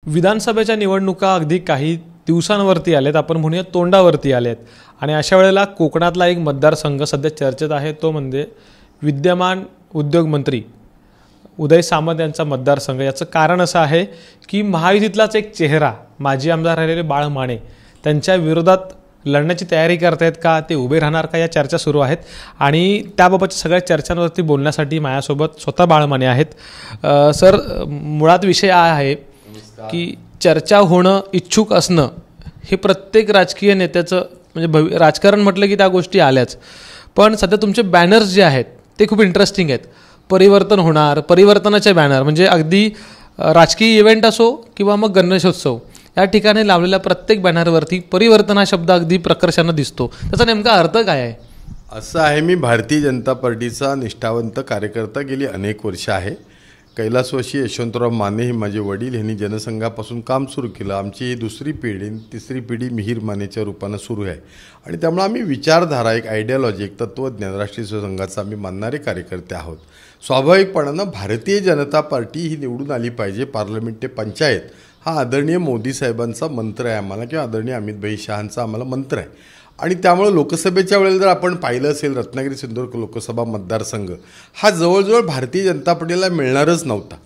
विधानसभेच्या निवडणुका अगदी काही दिवसांवरती आल्यात, आपण म्हणूया तोंडावरती आल्यात. आणि अशा वेळेला कोकणातला एक मतदारसंघ सध्या चर्चेत आहे, तो म्हणजे विद्यमान उद्योगमंत्री उदय सामंत यांचा मतदारसंघ. याचं कारण असं आहे की महायुतीतलाच एक चेहरा माजी आमदार राहिलेले बाळ माने त्यांच्या विरोधात लढण्याची तयारी करतायत का, ते उभे राहणार का, या चर्चा सुरू आहेत. आणि त्याबाबतच्या सगळ्या चर्चांवरती बोलण्यासाठी माझ्यासोबत स्वतः बाळ माने आहेत. सर, मुळात विषय आहे की चर्चा होणं, इच्छुक असणं हे प्रत्येक राजकीय नेत्याचं म्हणजे राजकारण म्हटलं की त्या गोष्टी आल्याच. पण सध्या तुमचे बॅनर्स जे आहेत ते खूप इंटरेस्टिंग आहेत. परिवर्तन होणार, परिवर्तनाचे बॅनर म्हणजे अगदी राजकीय इव्हेंट असो किंवा मग गणेशोत्सव, या ठिकाणी लावलेल्या प्रत्येक बॅनरवरती परिवर्तन हा शब्द अगदी प्रकर्षानं दिसतो. त्याचा नेमका अर्थ काय आहे? असं आहे, मी भारतीय जनता पार्टीचा निष्ठावंत कार्यकर्ता गेली अनेक वर्ष आहे. कैलासवासी यशवंतराव माने हे माझे वडील, यांनी जनसंघापासून काम सुरू केलं. आमची दुसरी पिढी, तिसरी पिढी मिहीर मानेच्या रूपानं सुरू आहे. आणि त्यामुळे आम्ही विचारधारा, एक आयडियॉलॉजी, एक तत्त्वज्ञान, राष्ट्रीय संघाचा आम्ही मानणारे कार्यकर्ते आहोत. स्वाभाविकपणानं भारतीय जनता पार्टी ही निवडून आली पाहिजे, पार्लमेंट ते पंचायत, हा आदरणीय मोदी साहेबांचा मंत्र आहे आम्हाला, किंवा आदरणीय अमितभाई शहांचा आम्हाला मंत्र आहे. आणि त्यामुळे लोकसभेच्या वेळेला जर आपण पाहिलं असेल, रत्नागिरी सिंधुदुर्ग लोकसभा मतदारसंघ हा जवळजवळ भारतीय जनता पार्टीला मिळणारच नव्हता.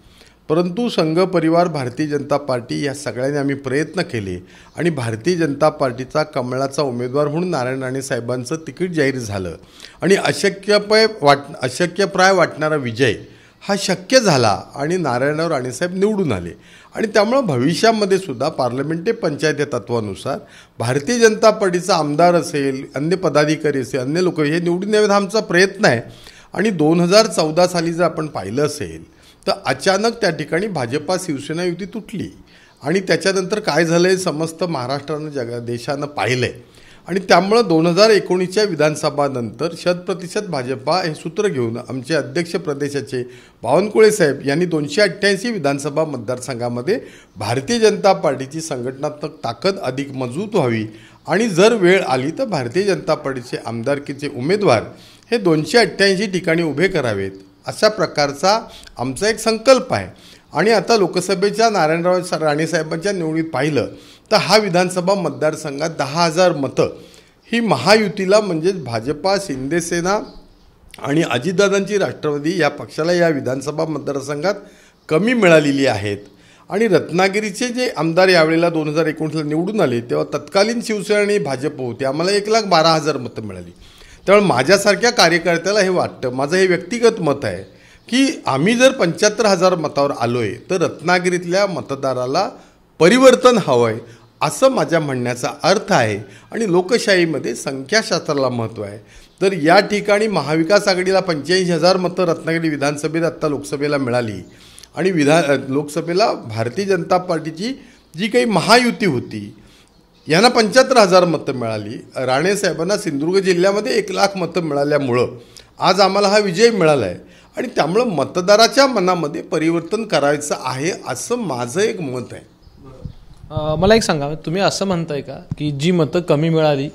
परंतु संघ परिवार, भारतीय जनता पार्टी या सगळ्यांनी आम्ही प्रयत्न केले आणि भारतीय जनता पार्टीचा कमळाचा उमेदवार म्हणून नारायण राणे साहेबांचं तिकीट जाहीर झालं. आणि अशक्यप्राय वाटणारा विजय हा शक्य झाला आणि नारायणराव राणेसाहेब निवडून आले. आणि त्यामुळं भविष्यामध्ये सुद्धा पार्लमेंट ते पंचायत या तत्वानुसार भारतीय जनता पार्टीचा आमदार असेल, अन्य पदाधिकारी असेल, अन्य लोक हे निवडून यावेत हा आमचा प्रयत्न आहे. आणि 2014 साली जर आपण पाहिलं असेल तर अचानक त्या ठिकाणी भाजपा शिवसेना युती तुटली. आणि त्याच्यानंतर काय झालं आहे समस्त महाराष्ट्रानं देशानं पाहिलं आहे. आणि त्यामुळं 2019च्या विधानसभानंतर 100% भाजपा हे सूत्र घेऊन आमचे अध्यक्ष प्रदेशाचे बावनकुळे साहेब यांनी 288 विधानसभा मतदारसंघामध्ये भारतीय जनता पार्टीची संघटनात्मक ताकद अधिक मजबूत व्हावी आणि जर वेळ आली तर भारतीय जनता पार्टीचे आमदारकीचे उमेदवार हे 288 ठिकाणी उभे करावेत, अशा प्रकारचा आमचा एक संकल्प आहे. आणि आता लोकसभेच्या नारायणराव राणेसाहेबांच्या निवडणुकीत पाहिलं तर हा विधानसभा मतदारसंघात 10,000 मतं ही महायुतीला म्हणजेच भाजपा, शिंदेसेना आणि अजितदादांची राष्ट्रवादी या पक्षाला या विधानसभा मतदारसंघात कमी मिळालेली आहेत. आणि रत्नागिरीचे जे आमदार यावेळेला 2019ला निवडून आले तेव्हा तत्कालीन शिवसेना आणि भाजप होते, आम्हाला 1,12,000 मतं मिळाली. त्यामुळे माझ्यासारख्या कार्यकर्त्याला हे वाटतं, माझं हे व्यक्तिगत मत आहे की आम्ही जर 75,000 मतावर आलो आहे तर रत्नागिरीतल्या मतदाराला परिवर्तन हवं आहे, असं माझ्या म्हणण्याचा अर्थ आहे. आणि लोकशाहीमध्ये संख्याशास्त्राला महत्त्व आहे. तर या ठिकाणी महाविकास आघाडीला 85,000 मतं रत्नागिरी विधानसभेत आत्ता लोकसभेला मिळाली. आणि लोकसभेला भारतीय जनता पार्टीची जी काही महायुती होती यांना 75,000 मतं मिळाली. राणेसाहेबांना सिंधुदुर्ग जिल्ह्यामध्ये 1,00,000 मतं मिळाल्यामुळं आज आम्हाला हा विजय मिळाला आहे. आणि त्यामुळं मतदाराच्या मनामध्ये परिवर्तन करायचं आहे असं माझं एक मत आहे. मला एक सांगा, तुम्ही असं म्हणताय का की जी मतं कमी मिळाली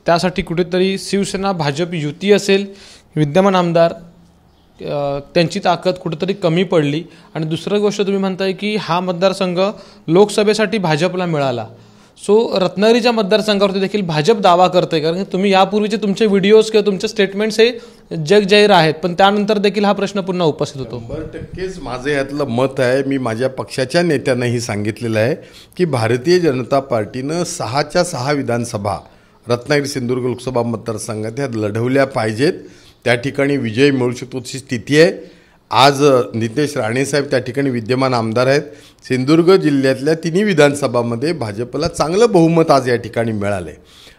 त्यासाठी कुठेतरी शिवसेना भाजप युती असेल, विद्यमान आमदार त्यांची ताकद कुठेतरी कमी पडली, आणि दुसरी गोष्ट तुम्ही म्हणताय की हा मतदारसंघ लोकसभेसाठी भाजपला मिळाला, सो रत्नागिरीच्या मतदारसंघावरती देखील भाजप दावा करते? कारण तुम्ही यापूर्वीचे तुमचे व्हिडिओज किंवा तुमचे स्टेटमेंट्स हे जगजाहीर आहेत, पण त्यानंतर देखील हा प्रश्न पुन्हा उपस्थित होतो. 100% माझं यातलं मत आहे. मी माझ्या पक्षाच्या नेत्यांनाही सांगितलेलं आहे की भारतीय जनता पार्टीनं 6च्या 6 विधानसभा रत्नागिरी सिंधुदुर्ग लोकसभा मतदारसंघात ह्या लढवल्या पाहिजेत. त्या ठिकाणी विजय मिळू शकतो अशी स्थिती आहे. आज नितेश राणेसाहेब त्या ठिकाणी विद्यमान आमदार आहेत. सिंधुदुर्ग जिल्ह्यातल्या 3 विधानसभामध्ये भाजपला चांगलं बहुमत आज या ठिकाणी मिळालं आहे.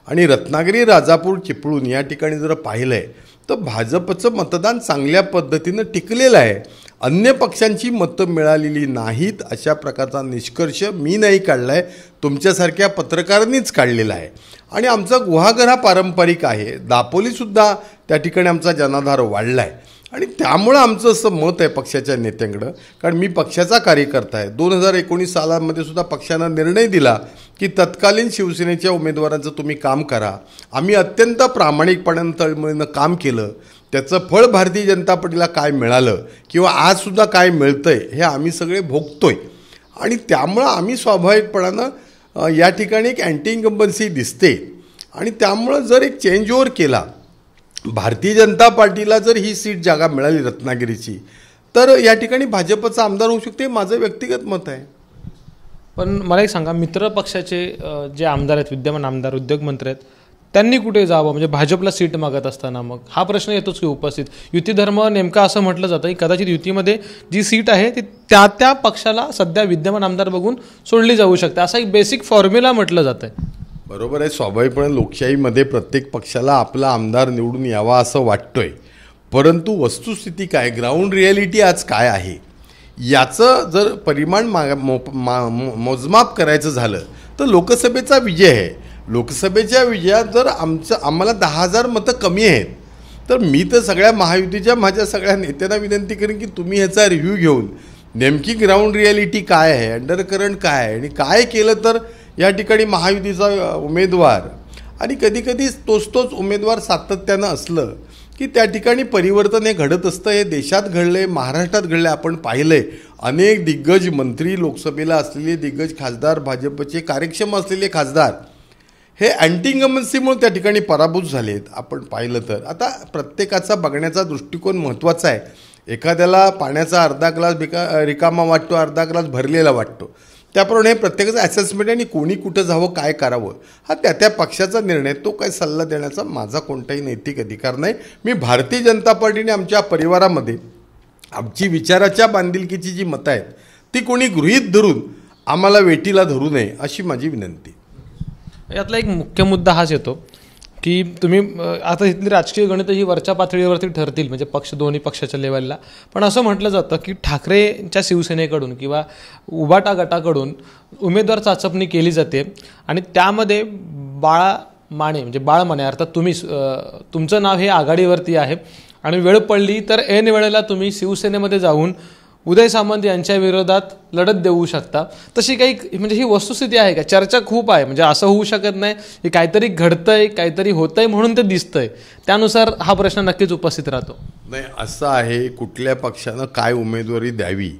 आणि रत्नागिरी, राजापूर, चिपळूण या ठिकाणी जर पाहिलं आहे तर भाजपचं मतदान चांगल्या पद्धतीनं टिकलेलं आहे. अन्य पक्षांची मतं मिळालेली नाहीत अशा प्रकारचा निष्कर्ष मी नाही काढला आहे, तुमच्यासारख्या पत्रकारांनीच काढलेला आहे. आणि आमचा गुहागर हा पारंपरिक आहे. दापोलीसुद्धा त्या ठिकाणी आमचा जनाधार वाढला आहे. आणि त्यामुळं आमचं असं मत आहे पक्षाच्या नेत्यांकडं, कारण मी पक्षाचा कार्यकर्ता आहे. 2019 सालामध्ये सुद्धा पक्षानं निर्णय दिला की तत्कालीन शिवसेनेच्या उमेदवारांचं तुम्ही काम करा. आम्ही अत्यंत प्रामाणिकपणानं तळमळीनं काम केलं. त्याचं फळ भारतीय जनता पार्टीला काय मिळालं किंवा आजसुद्धा काय मिळतंय हे आम्ही सगळे भोगतोय. आणि त्यामुळं आम्ही स्वाभाविकपणानं या ठिकाणी एक अँटी इन्कम्बन्सी दिसते आणि त्यामुळं जर एक चेंज ओव्हर केला, भारतीय जनता पार्टीला जर ही सीट जागा मिळाली रत्नागिरीची, तर या ठिकाणी भाजपचा आमदार होऊ शकते, माझं व्यक्तिगत मत आहे. पण मला एक सांगा, मित्र पक्षाचे जे आमदार आहेत, विद्यमान आमदार उद्योगमंत्री आहेत, त्यांनी कुठे जावं? म्हणजे भाजपला सीट मागत असताना मग हा प्रश्न येतोच की उपस्थित. युती धर्म नेमका असं म्हटलं जातं की कदाचित युतीमध्ये जी सीट आहे ती त्या पक्षाला सध्या विद्यमान आमदार बघून सोडली जाऊ शकते, असा एक बेसिक फॉर्म्युला म्हटलं जातं आहे. बरोबर आहे. स्वाभाविकपणे लोकशाहीमध्ये प्रत्येक पक्षाला आपला आमदार निवडून यावा असं वाटतोय, परंतु वस्तुस्थिती काय, ग्राउंड रिॲलिटी आज काय आहे याचं जर परिमाण मोजमाप करायचं झालं तर लोकसभेचा विजय आहे. लोकसभेच्या विजयात जर आम्हाला 10,000 मतं कमी आहेत, तर मी तर सगळ्या महायुतीच्या माझ्या सगळ्या नेत्यांना विनंती करेन की तुम्ही ह्याचा रिव्ह्यू घेऊन नेमकी ग्राउंड रिॲलिटी काय आहे, अंडरकरंट काय आहे आणि काय केलं तर या ठिकाणी महायुतीचा उमेदवार आणि कधीकधी तोच उमेदवार सातत्यानं असलं की त्या ठिकाणी परिवर्तन हे घडत असतं. हे देशात घडले, महाराष्ट्रात घडले, आपण पाहिलंय. अनेक दिग्गज मंत्री, लोकसभेला असलेले दिग्गज खासदार, भाजपचे कार्यक्षम असलेले खासदार हे अँटी इन्कम्बन्सीमुळे त्या ठिकाणी पराभूत झालेत. आपण पाहिलं तर आता प्रत्येकाचा बघण्याचा दृष्टिकोन महत्त्वाचा आहे. एखाद्याला पाण्याचा अर्धा ग्लास रिकामा वाटतो, अर्धा ग्लास भरलेला वाटतो. त्याप्रमाणे प्रत्येकाचं ॲसेसमेंट आणि कोणी कुठं जावं, काय करावं हा त्या पक्षाचा निर्णय. तो काय सल्ला देण्याचा माझा कोणताही नैतिक अधिकार नाही. मी भारतीय जनता पार्टीने आमच्या परिवारामध्ये आमची विचाराच्या बांधिलकीची जी मतं आहेत ती कोणी गृहीत धरून आम्हाला वेटीला धरू नये अशी माझी विनंती. यातला एक मुख्य मुद्दा हाच येतो की तुम्ही आता इथली राजकीय गणितं ही वरच्या पातळीवरती ठरतील, म्हणजे दोन्ही पक्षाच्या लेवलला. पण असं म्हटलं जातं की ठाकरेंच्या शिवसेनेकडून किंवा उबाटा गटाकडून उमेदवार चाचपणी केली जाते आणि त्यामध्ये बाळा माने अर्थात तुमचं नाव हे आघाडीवरती आहे आणि वेळ पडली तर ऐन वेळेला तुम्ही शिवसेनेमध्ये जाऊन उदय सामंत यांच्या विरोधात लढत देऊ शकता. तशी काही म्हणजे ही वस्तुस्थिती आहे का? चर्चा खूप आहे, म्हणजे असं होऊ शकत नाही की काहीतरी घडतंय, काहीतरी होतंय म्हणून ते दिसतंय, त्यानुसार हा प्रश्न नक्कीच उपस्थित राहतो. नाही, असं आहे, कुठल्या पक्षानं काय उमेदवारी द्यावी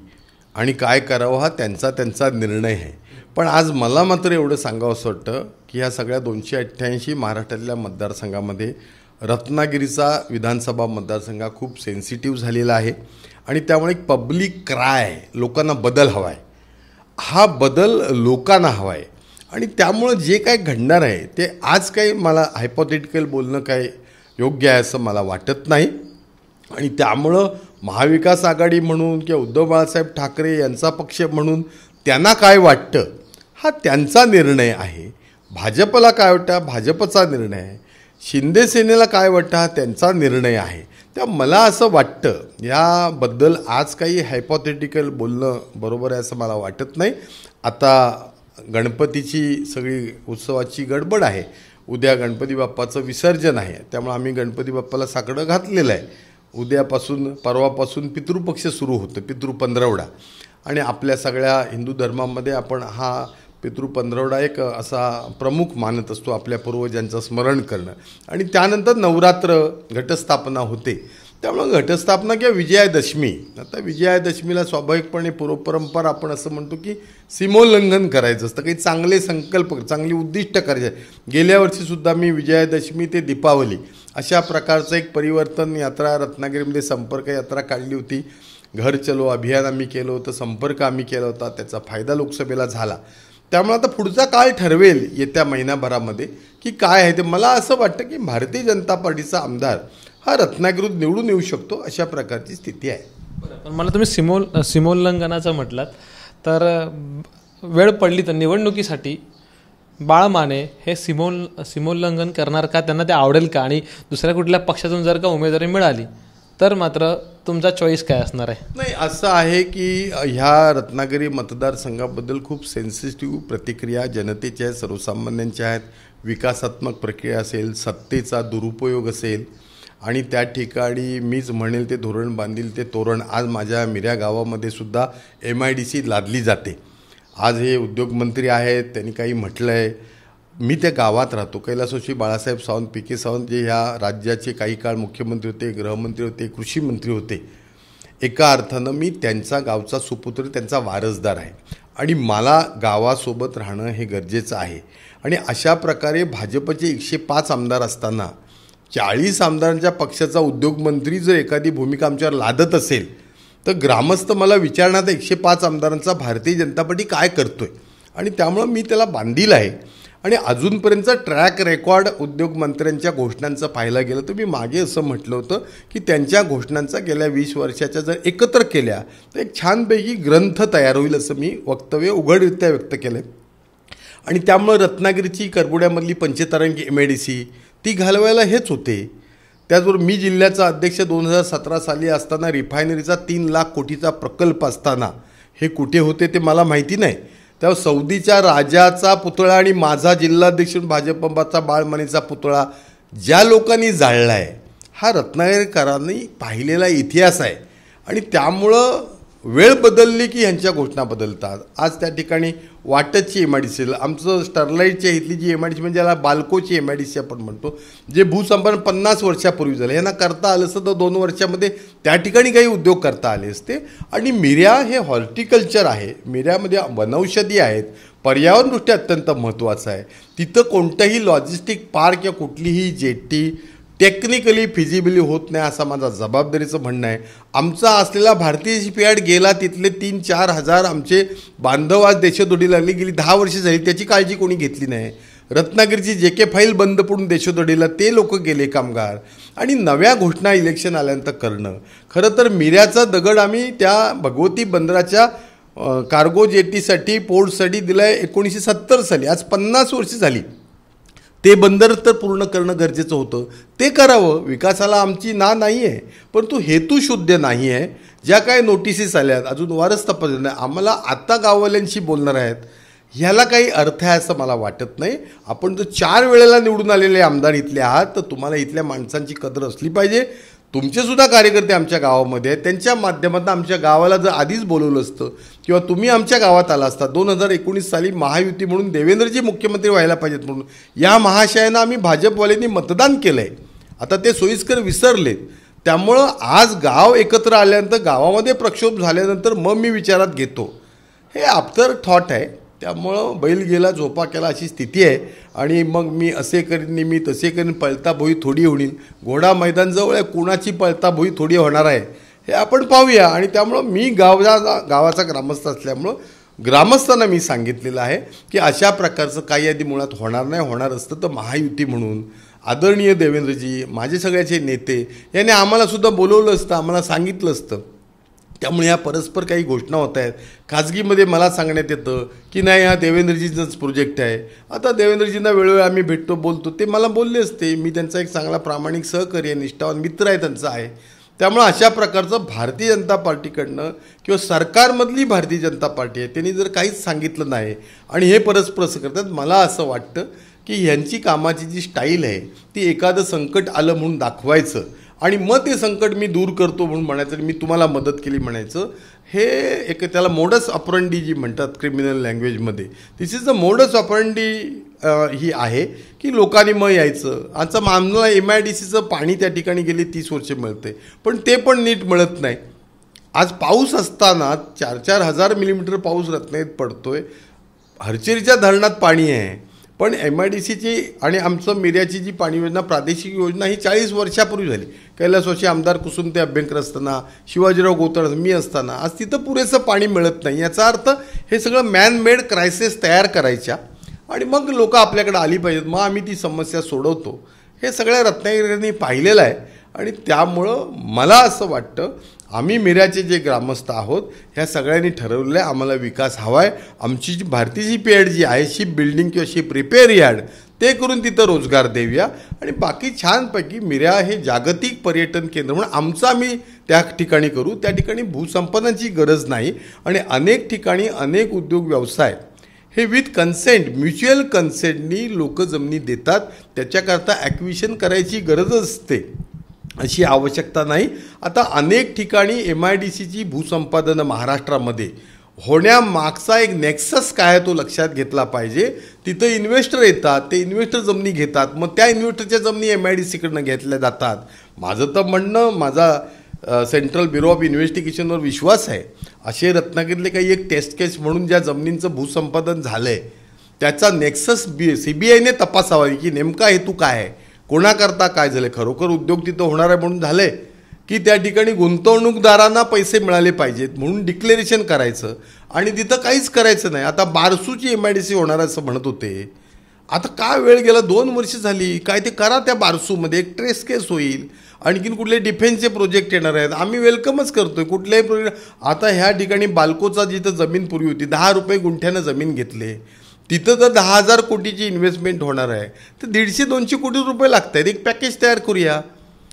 आणि काय करावं हा त्यांचा निर्णय आहे. पण आज मला मात्र एवढं सांगावं असं वाटतं की ह्या सगळ्या 288 महाराष्ट्रातल्या मतदारसंघामध्ये रत्नागिरीचा विधानसभा मतदारसंघ खूप सेन्सिटिव्ह झालेला आहे आणि त्यामुळे एक पब्लिक क्राय, लोकांना बदल हवा आहे. हा बदल लोकांना हवा आहे आणि त्यामुळं जे काय घडणार आहे ते आज काही मला हायपोथेटिकल बोलणं काय योग्य आहे असं मला वाटत नाही. आणि त्यामुळं महाविकास आघाडी म्हणून किंवा उद्धव बाळासाहेब ठाकरे यांचा पक्ष म्हणून त्यांना काय वाटतं हा त्यांचा निर्णय आहे. भाजपला काय वाटतं भाजपचा निर्णय आहे. शिंदे सेनेला काय वाटतं हा त्यांचा निर्णय आहे. त्या मला असं वाटतं याबद्दल आज काही हायपोथेटिकल बोलणं बरोबर आहे असं मला वाटत नाही. आता गणपतीची सगळी उत्सवाची गडबड आहे. उद्या गणपती बाप्पाचं विसर्जन आहे, त्यामुळे आम्ही गणपती बाप्पाला साकडं घातलेलं आहे. उद्यापासून परवापासून पितृपक्ष सुरू होतं, पितृपंधरवडा. आणि आपल्या सगळ्या हिंदू धर्मामध्ये आपण हा पितृपंधरवडा एक असा प्रमुख मानत असतो, आपल्या पूर्वजांचं स्मरण करणं. आणि त्यानंतर नवरात्र, घटस्थापना होते. त्यामुळं घटस्थापना किंवा विजयादशमी, आता विजयादशमीला स्वाभाविकपणे पूर्वपरंपरा आपण असं म्हणतो की सीमोल्लंघन करायचं असतं, काही चांगले संकल्प, चांगली उद्दिष्ट करायचे. गेल्या वर्षीसुद्धा मी विजयादशमी ते दीपावली अशा प्रकारचं एक परिवर्तन यात्रा रत्नागिरीमध्ये संपर्क यात्रा काढली होती. घर चलो अभियान आम्ही केलं होतं, संपर्क आम्ही केला होता, त्याचा फायदा लोकसभेला झाला. त्यामुळे आता पुढचा काळ ठरवेल येत्या महिनाभरामध्ये की काय आहे ते. मला असं वाटतं की भारतीय जनता पार्टीचा आमदार हा रत्नागिरीत निवडून येऊ शकतो अशा प्रकारची स्थिती आहे. पण मला तुम्ही सीमोल्लंघनाचं म्हटलात तर वेळ पडली तर निवडणुकीसाठी बाळा माने हे सीमोल्लंघन करणार का? त्यांना ते आवडेल का? आणि दुसऱ्या कुठल्या पक्षातून जर का उमेदवारी मिळाली तर मात्र तुमचा चॉईस काय असणार आहे? नाही, असं आहे की ह्या रत्नागिरी मतदारसंघाबद्दल खूप सेन्सिटिव्ह प्रतिक्रिया जनतेच्या, सर्वसामान्यांच्या आहेत. विकासात्मक प्रक्रिया असेल, सत्तेचा दुरुपयोग असेल आणि त्या ठिकाणी मीच म्हणेल ते धोरण बांधील ते तोरण. आज माझ्या मिऱ्या गावामध्ये सुद्धा MIDC लादली जाते. आज हे उद्योगमंत्री आहेत, त्यांनी काही म्हटलं आहे. मी त्या गावात राहतो. कैलासवासी बाळासाहेब सावंत, PK सावंत जे ह्या राज्याचे काही काळ मुख्यमंत्री होते, गृहमंत्री होते, कृषी मंत्री होते. एका अर्थानं मी त्यांचा गावचा सुपुत्र, त्यांचा वारसदार आहे आणि मला गावासोबत राहणं हे गरजेचं आहे. आणि अशा प्रकारे भाजपचे 105 आमदार असताना 40 आमदारांच्या पक्षाचा उद्योगमंत्री जर एखादी भूमिका आमच्यावर लादत असेल तर ग्रामस्थ मला विचारणार 105 आमदारांचा भारतीय जनता पार्टी काय करतोय. आणि त्यामुळं मी त्याला बांधील आहे. आणि अजूनपर्यंतचा ट्रॅक रेकॉर्ड उद्योगमंत्र्यांच्या घोषणांचं पाहायला गेलं तर मी मागे असं म्हटलं होतं की त्यांच्या घोषणांचा गेल्या 20 वर्षाच्या जर एकत्र केल्या तर एक छानपैकी ग्रंथ तयार होईल असं मी वक्तव्य उघडरित्या व्यक्त केलं. आणि त्यामुळं रत्नागिरीची करबुड्यामधली पंचतारांकी MIDC ती घालवायला हेच होते. त्याचबरोबर मी जिल्ह्याचा अध्यक्ष 2017 साली असताना रिफायनरीचा 3 लाख कोटीचा प्रकल्प असताना हे कुठे होते ते मला माहिती नाही. तेव्हा सौदीच्या राजाचा पुतळा आणि माझा जिल्हाध्यक्ष भाजपचा बाळमानेचा पुतळा ज्या लोकांनी जाळला आहे हा रत्नागिरीकरांनी पाहिलेला इतिहास आहे. आणि त्यामुळं वेळ बदलली की ह्यांच्या घोषणा बदलतात. आज त्या ठिकाणी वाटतची MIDC आमचं स्टरलाईटच्या इथली जी MIDC म्हणजे याला बाल्कोची MIDC आपण म्हणतो जे भूसंपादन 50 वर्षापूर्वी झालं यांना करता आलं असतं तर 2 वर्षामध्ये त्या ठिकाणी काही उद्योग करता आले असते. आणि मिऱ्या हे हॉर्टिकल्चर आहे. मिऱ्यामध्ये वनौषधी आहेत. पर्यावरणदृष्ट्या अत्यंत महत्त्वाचं आहे. तिथं कोणतंही लॉजिस्टिक पार्क या कुठलीही जेट्टी टेक्निकली फिजिबिली होत नाही असं माझं जबाबदारीचं म्हणणं आहे. आमचा असलेला भारतीय शिपयार्ड गेला तिथले 3-4 हजार आमचे बांधव आज देशोधडी लागली गेली 10 वर्ष झाली त्याची काळजी कोणी घेतली नाही. रत्नागिरीची JK फाईल बंद पडून देशोधडीला ते लोक गेले कामगार. आणि नव्या घोषणा इलेक्शन आल्यानंतर करणं खरं तर मिऱ्याचा दगड आम्ही त्या भगवती बंदराच्या कार्गो जेटीसाठी पोर्टसाठी दिला आहे 1970 साली. आज 50 वर्ष झाली. ते बंदर तर पूर्ण करणं गरजेचं होतं. ते करावं. विकासाला आमची नाही आहे परंतु हेतू शुद्ध नाही आहे. ज्या काही नोटिसीस आल्यात अजून वारच तपासलं नाही. आम्हाला आता गाववाल्यांशी बोलणार आहेत ह्याला काही अर्थ आहे असं मला वाटत नाही. आपण जर 4 वेळेला निवडून आलेले आमदार इथले आहात तर तुम्हाला इथल्या माणसांची कदर असली पाहिजे. तुमचेसुद्धा कार्यकर्ते आमच्या गावामध्ये आहेत. त्यांच्या माध्यमातून आमच्या गावाला जर आधीच बोलवलं असतं किंवा तुम्ही आमच्या गावात आला असता 2019 साली महायुती म्हणून देवेंद्रजी मुख्यमंत्री व्हायला पाहिजेत म्हणून या महाशयानं आम्ही भाजपवाल्यांनी मतदान केलं आहे. आता ते सोयीस्कर विसरलेत. त्यामुळं आज गाव एकत्र आल्यानंतर गावामध्ये प्रक्षोभ झाल्यानंतर मग मी विचारात घेतो हे आफ्टर थॉट आहे. त्यामुळं बैल गेला झोपा केला अशी स्थिती आहे. आणि मग मी असे करीन मी तसे करीन पळता भोई थोडी होईल. घोडा मैदान जवळ आहे कुणाची पळता भोई थोडी होणार आहे हे आपण पाहूया. आणि त्यामुळं मी गावाचा ग्रामस्थ असल्यामुळं ग्रामस्थांना मी सांगितलेलं आहे की अशा प्रकारचं काही आधी मुळात होणार नाही. होणार असतं तर महायुती म्हणून आदरणीय देवेंद्रजी माझे सगळ्याचे नेते यांनी आम्हालासुद्धा बोलवलं असतं आम्हाला सांगितलं असतं. त्यामुळे ह्या परस्पर काही घोषणा होत आहेत. खाजगीमध्ये मला सांगण्यात येतं की नाही हा देवेंद्रजींचाच प्रोजेक्ट आहे. आता देवेंद्रजींना वेळोवेळी आम्ही भेटतो बोलतो ते मला बोलले असते. मी त्यांचा एक चांगला प्रामाणिक सहकारी आहे निष्ठावान मित्र आहे त्यांचा आहे. त्यामुळं अशा प्रकारचं भारतीय जनता पार्टीकडनं किंवा सरकारमधली भारतीय जनता पार्टी आहे त्यांनी जर काहीच सांगितलं नाही आणि हे परस्पर असं करतात मला असं वाटतं की ह्यांची कामाची जी स्टाईल आहे ती एखादं संकट आलं म्हणून दाखवायचं आणि मग ते संकट मी दूर करतो म्हणून म्हणायचं मी तुम्हाला मदत केली म्हणायचं हे एक त्याला मोडस ऑपरंडी जी म्हणतात क्रिमिनल लँग्वेजमध्ये दिस इज द मोडस ऑपरंडी ही आहे की लोकांनी मग यायचं. आमचं आम्हाला MIDCचं पाणी त्या ठिकाणी गेली 30 वर्षे मिळते पण ते पण नीट मिळत नाही. आज पाऊस असताना 4-4 हजार मिलीमीटर पाऊस रत्नागिरीत पडतोय. हरचेरीच्या धरणात पाणी आहे पण MIDCची आणि आमचं मिऱ्याची जी पाणी योजना प्रादेशिक योजना ही 40 वर्षापूर्वी झाली. कैलासवासी आमदार कुसुमते अभ्यंकर असताना शिवाजीराव गोतळ मी असताना आज तिथं पुरेसं पाणी मिळत नाही. याचा अर्थ हे सगळं मॅनमेड क्रायसिस तयार करायच्या आणि मग लोक आपल्याकडे आली पाहिजेत मग आम्ही ती समस्या सोडवतो. हे सगळ्या रत्नागिरींनी पाहिलेलं आहे. आणि त्यामुळं मला असं वाटतं आम्ही मिऱ्याचे जे ग्रामस्थ आहोत ह्या सगळ्यांनी ठरवलेलं आहे आम्हाला विकास हवा आहे. आमची जी भारतीय शिपयार्ड जी आहे शिप बिल्डिंग किंवा शिप रिपेअर यार्ड ते करून तिथं रोजगार देऊया. आणि बाकी छानपैकी मिऱ्या हे जागतिक पर्यटन केंद्र म्हणून आमचं आम्ही त्या ठिकाणी करू. त्या ठिकाणी भूसंपन्नाची गरज नाही आणि अनेक ठिकाणी अनेक उद्योग व्यवसाय हे विथ कन्सेंट म्युच्युअल कन्सेंटनी लोक जमिनी देतात. त्याच्याकरता ॲक्विशन करायची गरज असते अशी आवश्यकता नाही. आता अनेक ठिकाणी MIDCची भूसंपादनं महाराष्ट्रामध्ये होण्यामागचा एक नेक्सस काय आहे तो लक्षात घेतला पाहिजे. तिथं इन्व्हेस्टर येतात ते इन्व्हेस्टर जमिनी घेतात मग त्या इन्व्हेस्टरच्या जमिनी MIDCकडनं घेतल्या जातात. माझं तर म्हणणं माझा सेंट्रल ब्युरो ऑफ इन्व्हेस्टिगेशनवर विश्वास आहे. असे रत्नागिरीतले काही एक टेस्ट केस म्हणून ज्या जमिनींचं भूसंपादन झालं आहे त्याचा नेक्सस CBIने तपासावा की नेमका हेतू काय आहे, कोणाकरता काय झालं, खरोखर उद्योग तिथं होणार आहे म्हणून झालं आहे की त्या ठिकाणी गुंतवणूकदारांना पैसे मिळाले पाहिजेत म्हणून डिक्लेरेशन करायचं आणि तिथं काहीच करायचं नाही. आता बारसूची MIDC होणार असं म्हणत होते. आता काय वेळ गेला, 2 वर्ष झाली, काय ते करा. त्या बारसूमध्ये एक ट्रेस केस होईल, आणखीन कुठले डिफेन्सचे प्रोजेक्ट येणार आहेत, आम्ही वेलकमच करतोय कुठल्याही प्रोजेक्ट. आता ह्या ठिकाणी बाल्कोचा जिथं जमीन पूर्वी होती 10 रुपये गुंठ्यानं जमीन घेतले, तिथं जर 10,000 कोटीची इन्व्हेस्टमेंट होणार आहे तर 150-200 कोटी रुपये लागत आहेत. एक पॅकेज तयार करूया.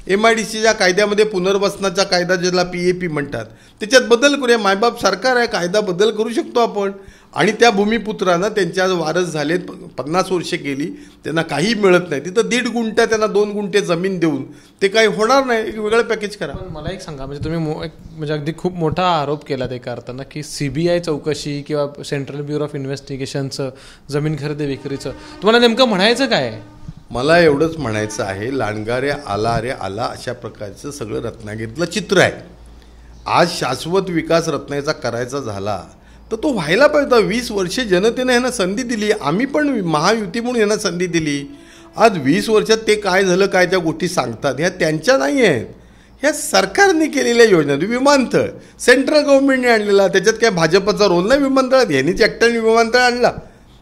MIDCच्या कायद्यामध्ये पुनर्वसनाचा कायदा ज्याला PAP म्हणतात त्याच्यात बदल करूया. मायबाप सरकार आहे, कायदा बदल करू शकतो आपण. आणि त्या भूमिपुत्रांना त्यांच्या वारस झालेत, 50 वर्षे गेली, त्यांना काही मिळत नाही, तिथं 1.5 गुंठा त्यांना 2 गुंठे जमीन देऊन ते काही होणार नाही. एक वेगळं पॅकेज करा. पण मला एक सांगा, म्हणजे तुम्ही म्हणजे अगदी खूप मोठा आरोप केला ते करताना की CBI चौकशी किंवा सेंट्रल ब्युरो ऑफ इन्व्हेस्टिगेशनचं जमीन खरेदी विक्रीचं, तुम्हाला नेमकं म्हणायचं काय आहे? मला एवढंच म्हणायचं आहे, लांडगा आला रे आला अशा प्रकारचं सगळं रत्नागिरीतलं चित्र आहे. आज शाश्वत विकास रत्नागिरीचा करायचा झाला तर तो व्हायला पाहिजे. 20 वर्षे जनतेनं ह्यांना संधी दिली, आम्ही पण महायुती म्हणून ह्यांना संधी दिली. आज 20 वर्षात ते काय झालं, काय त्या गोष्टी सांगतात ह्या त्यांच्या नाही आहेत, ह्या सरकारने केलेल्या योजना. विमानतळ सेंट्रल गव्हर्नमेंटने आणलेला, त्याच्यात काय भाजपचा रोल नाही. विमानतळात ह्यांनीच एकट्याने विमानतळ आणला,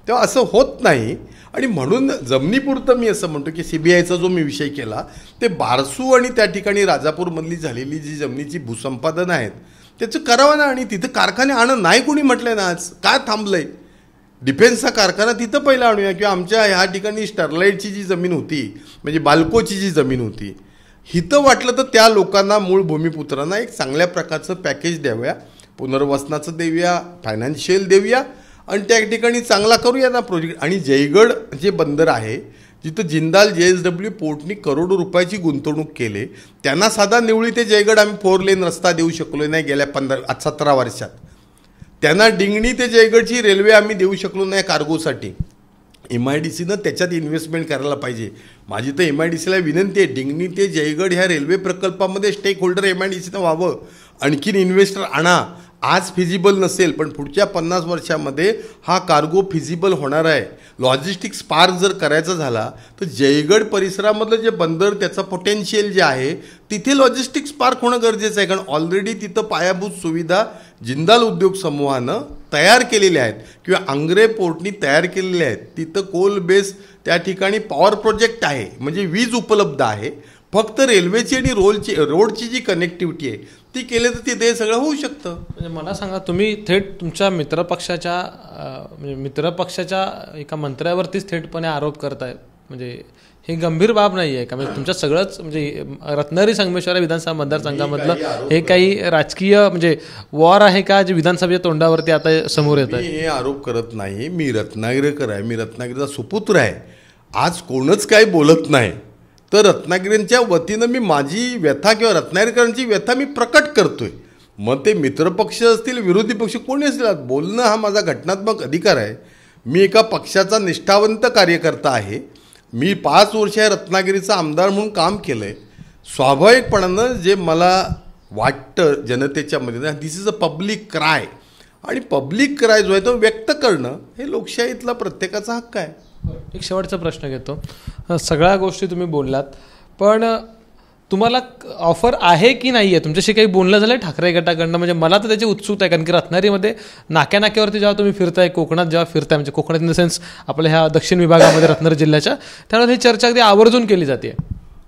तेव्हा असं होत नाही. आणि म्हणून जमिनीपुरतं मी असं म्हणतो की CBIचा जो मी विषय केला ते बारसू आणि त्या ठिकाणी राजापूरमधली झालेली जी जमिनीची भूसंपादन आहेत त्याचं करावं ना. आणि तिथं कारखाने आणं नाही कोणी म्हटलंय ना, आज काय थांबलंय? डिफेन्सचा कारखाना तिथं पहिला आणूया. किंवा आमच्या ह्या ठिकाणी स्टरलाईटची जी जमीन होती म्हणजे बाल्कोची जी जमीन होती, हिथं वाटलं तर त्या लोकांना, मूळ भूमिपुत्रांना एक चांगल्या प्रकारचं पॅकेज द्याव्या, पुनर्वसनाचं देऊया, फायनान्शियल देऊया आणि त्या ठिकाणी चांगला करूया ना प्रोजेक्ट. आणि जयगड जे बंदर आहे जिथं जिंदाल JSW पोर्टनी करोडो रुपयाची गुंतवणूक केले, त्यांना साधा निवळी ते जयगड आम्ही 4 लेन रस्ता देऊ शकलो नाही गेल्या 17 वर्षात. त्यांना डिंगणी ते जयगडची रेल्वे आम्ही देऊ शकलो नाही कार्गोसाठी. MIDCनं त्याच्यात इन्व्हेस्टमेंट करायला पाहिजे. माझी तर MIDCला विनंती आहे, डिंगणी ते जयगड ह्या रेल्वे प्रकल्पामध्ये स्टेक होल्डर MIDCनं व्हावं, आणखीन इन्व्हेस्टर आणा. आज फिजिबल नसेल पण पुढच्या 50 वर्षामध्ये हा कार्गो फिजिबल होणार आहे. लॉजिस्टिक्स पार्क जर करायचा झाला तर जयगड परिसरामधलं जे बंदर त्याचं पोटेन्शियल जे आहे तिथे लॉजिस्टिक्स पार्क होणं गरजेचं आहे. कारण ऑलरेडी तिथं पायाभूत सुविधा जिंदाल उद्योग समूहानं तयार केलेल्या आहेत किंवा आंग्रे पोर्टनी तयार केलेल्या आहेत. तिथं कोल बेस त्या ठिकाणी पॉवर प्रोजेक्ट आहे, म्हणजे वीज उपलब्ध आहे. फक्त रेल्वेची आणि रोडची जी कनेक्टिव्हिटी आहे ती केले तर तिथे सगळं होऊ शकतं. म्हणजे मला सांगा, तुम्ही थेट तुमच्या मित्रपक्षाच्या म्हणजे मित्रपक्षाच्या एका मंत्र्यावरतीच थेटपणे आरोप करताय, म्हणजे हे गंभीर बाब नाही आहे का? म्हणजे तुमच्या सगळंच म्हणजे रत्नागिरी संगमेश्वर विधानसभा मतदारसंघामधलं हे काही राजकीय म्हणजे वॉर आहे का जे विधानसभेच्या तोंडावरती आता समोर येत आहे? हे आरोप करत नाही, मी रत्नागिरीकर आहे, मी रत्नागिरीचा सुपुत्र आहे. आज कोणच काही बोलत नाही तर रत्नागिरींच्या वतीनं मी माझी व्यथा किंवा रत्नागिरीकरांची व्यथा मी प्रकट करतोय. मग ते मित्रपक्ष असतील, विरोधी पक्ष कोणी असतील, बोलणं हा माझा घटनात्मक अधिकार आहे. मी एका पक्षाचा निष्ठावंत कार्यकर्ता आहे. मी 5 वर्ष रत्नागिरीचा आमदार म्हणून काम केलं आहे. स्वाभाविकपणानं जे मला वाटतं जनतेच्या मध्ये, दिस इज अ पब्लिक क्राय, आणि पब्लिक क्राय जो आहे तो व्यक्त करणं हे लोकशाहीतला प्रत्येकाचा हक्क आहे. एक शेवटचा प्रश्न घेतो. सगळ्या गोष्टी तुम्ही बोललात, पण तुम्हाला ऑफर आहे की नाही आहे? तुमच्याशी काही बोलणं झालं ठाकरे गटाकडनं? म्हणजे मला तर त्याची उत्सुकता आहे, कारण की रत्नागिरीमध्ये नाक्यावरती जेव्हा तुम्ही फिरताय, कोकणात जेव्हा फिरताय, म्हणजे कोकणात इन द सेन्स आपल्या ह्या दक्षिण विभागामध्ये रत्नागिरी जिल्ह्याच्या, त्यामुळे ही चर्चा अगदी आवर्जून केली जाते.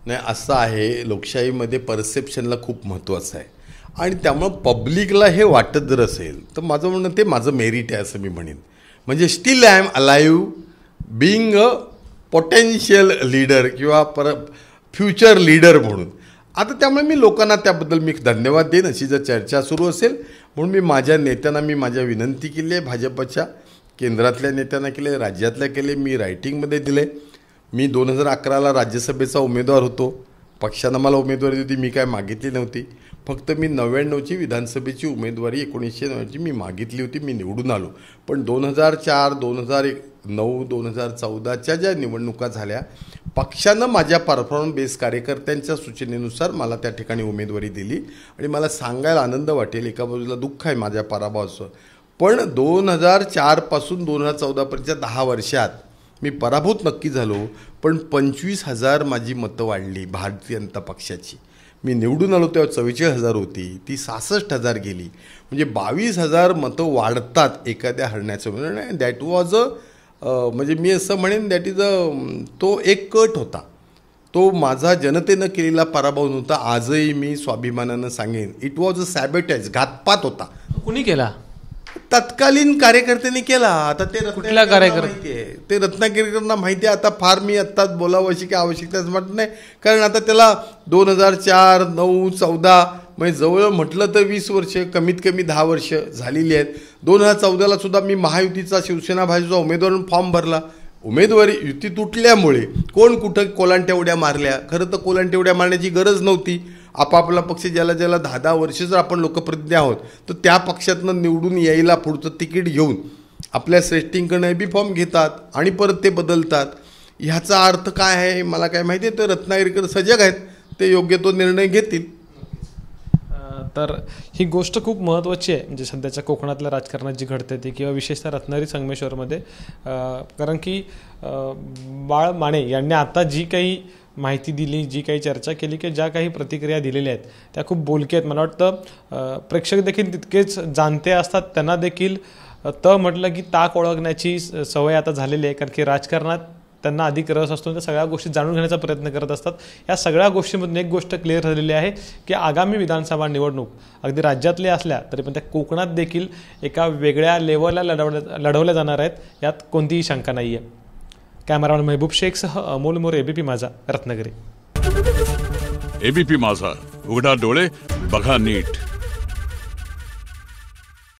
नाही, असं आहे, लोकशाहीमध्ये परसेप्शनला खूप महत्त्वाचं आहे. आणि त्यामुळं पब्लिकला हे वाटत जर असेल तर माझं म्हणणं ते माझं मेरिट आहे असं मी म्हणेन. म्हणजे still I am alive being a potential leader किंवा फ्युचर लीडर म्हणून. आता त्यामुळे मी लोकांना त्याबद्दल मी धन्यवाद देईन. अशी जर चर्चा सुरू असेल म्हणून मी माझ्या नेत्यांना माझ्या विनंती केली आहे, भाजपच्या केंद्रातल्या नेत्यांना केले, राज्यातल्या केले, मी रायटिंगमध्ये दिले. मी 2011ला राज्यसभेचा उमेदवार होतो. पक्षानं मला उमेदवारी दिली, मी काय मागितली नव्हती. फक्त मी 99ची विधानसभेची उमेदवारी 1990ची मी मागितली होती, मी निवडून आलो. पण 2004, 2009, 2014च्या ज्या निवडणुका झाल्या पक्षानं माझ्या परफॉर्मन्स बेस कार्यकर्त्यांच्या सूचनेनुसार मला त्या ठिकाणी उमेदवारी दिली आणि मला सांगायला आनंद वाटेल, एका बाजूला दुःख आहे माझ्या पराभवाचं, पण 2004 पासून 2014पर्यंतच्या 10 वर्षात मी पराभूत नक्की झालो, पण 25,000 माझी मतं वाढली भारतीय जनता पक्षाची. मी निवडून आलो तेव्हा 44,000 होती, ती 66,000 गेली. म्हणजे 22,000 मतं वाढतात एखाद्या हरण्याचं. दॅट वॉज म्हणजे मी असं म्हणेन दॅट इज तो एक कट होता, तो माझा जनतेनं केलेला पराभव नव्हता. आजही मी स्वाभिमानानं सांगेन इट वॉज अ सॅबेटाईज, घातपात होता. कुणी केला? तत्कालीन कार्यकर्त्यांनी केला. आता ते कुठल्या कार्यकर्ते? माहिती आहे, ते रत्नागिरीकरांना माहिती आहे. आता फार मी आत्ताच बोलावं अशी काही आवश्यकताच वाटत नाही, कारण आता त्याला 2004, 9, 14 म्हणजे जवळ म्हटलं तर 20 वर्ष, कमीत कमी 10 वर्ष झालेली आहेत. 2014ला सुद्धा मी महायुतीचा, शिवसेना भाजपचा उमेदवार म्हणून फॉर्म भरला. उमेदवारी युती तुटल्यामुळे कोण कुठं कोलांट्या उड्या मारल्या. खरं तर कोलांट्या उड्या मारण्याची गरज नव्हती. आपापला पक्ष ज्याला 10-10 वर्ष जर आपण लोकप्रतिनिधी आहोत तर त्या पक्षातनं निवडून यायला पुढचं तिकीट घेऊन आपल्या श्रेष्ठींकडनं बी फॉर्म घेतात आणि परत ते बदलतात. ह्याचा अर्थ काय आहे मला काय माहिती आहे. तर रत्नागिरीकर सजग आहेत, ते योग्य तो निर्णय घेतील. तर ही गोष्ट खूप महत्त्वाची आहे, म्हणजे सध्याच्या कोकणातल्या राजकारणात जी घडते ती, किंवा विशेषतः रत्नागिरी संगमेश्वरमध्ये. कारण की बाळ माने यांनी आता जी काही माहिती दिली, जी काही चर्चा केली, की ज्या काही प्रतिक्रिया दिलेल्या आहेत त्या खूप बोलक्या आहेत. मला वाटतं प्रेक्षक देखील तितकेच जाणते असतात, त्यांना देखील म्हटलं की ताक ओळखण्याची सवय आता झालेली आहे. कारण की राजकारणात त्यांना अधिक रस असतो, त्या सगळ्या गोष्टी जाणून घेण्याचा प्रयत्न करत असतात. या सगळ्या गोष्टींमधून एक गोष्ट क्लिअर झालेली आहे की आगामी विधानसभा निवडणूक अगदी राज्यातल्या असल्या तरी पण त्या कोकणात देखील एका वेगळ्या लेवलला लढवल्या जाणार आहेत, यात कोणतीही शंका नाही आहे. कॅमेरामॅन महबूब शेखसह अमोल मोरे, एबीपी माझा, रत्नागिरी. एबीपी माझा, उघडा डोळे बघा नीट.